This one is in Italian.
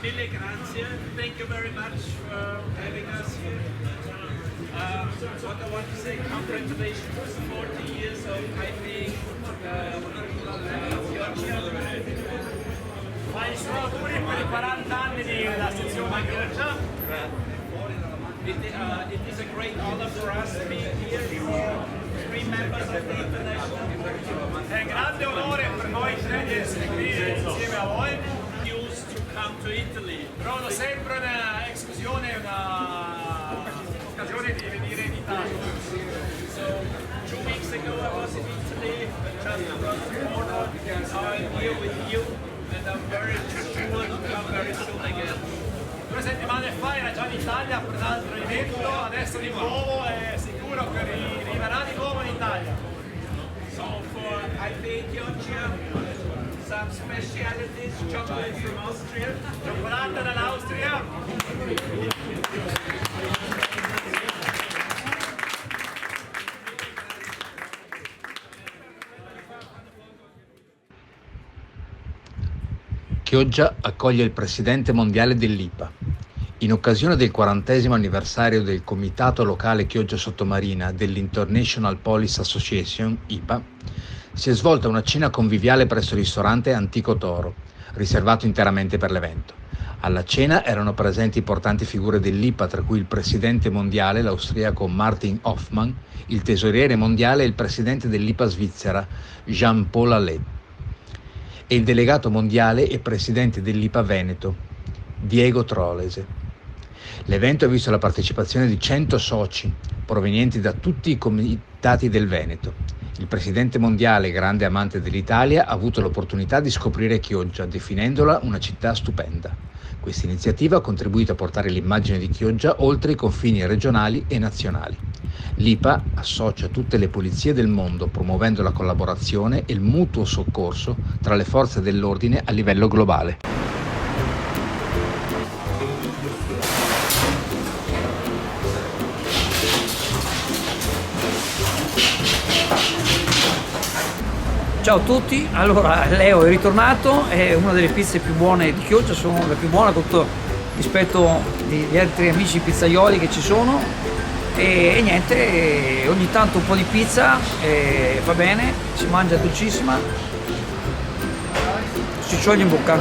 Mille grazie. Thank you very much for having us here. What I want to say, congratulations, 40 years of hiking Chioggia. Fai i suoi auguri per i 40 anni della sezione Chioggia. It is a great honor for us to be here for 3 members of the international. È un grande onore per noi tre di essere qui insieme a voi. Used to come to Italy. Trovo sempre un'escursione, un'occasione di venire in Italia. So 2 weeks ago I was in Italy, just across the border. Now I'm here with you, and I'm very sure to come very soon again. 2 settimane fa era già in Italia per un altro evento, adesso di nuovo è sicuro che arriverà di nuovo in Italia. So for IP Chioggia, some specialities, chocolate from Austria. Cioccolata dall'Austria. Chioggia accoglie il presidente mondiale dell'IPA. In occasione del 40° anniversario del Comitato Locale Chioggia Sottomarina dell'International Police Association, IPA, si è svolta una cena conviviale presso il ristorante Antico Toro, riservato interamente per l'evento. Alla cena erano presenti importanti figure dell'IPA, tra cui il presidente mondiale, l'austriaco Martin Hoffmann, il tesoriere mondiale e il presidente dell'IPA svizzera, Jean-Paul Allet, e il delegato mondiale e presidente dell'IPA Veneto, Diego Trolese. L'evento ha visto la partecipazione di 100 soci provenienti da tutti i comitati del Veneto. Il presidente mondiale, grande amante dell'Italia, ha avuto l'opportunità di scoprire Chioggia, definendola una città stupenda. Questa iniziativa ha contribuito a portare l'immagine di Chioggia oltre i confini regionali e nazionali. L'IPA associa tutte le polizie del mondo, promuovendo la collaborazione e il mutuo soccorso tra le forze dell'ordine a livello globale. Ciao a tutti, allora Leo è ritornato, è una delle pizze più buone di Chioggia, sono la più buona rispetto agli altri amici pizzaioli che ci sono e niente, ogni tanto un po' di pizza va bene, si mangia dolcissima, si scioglie in bocca.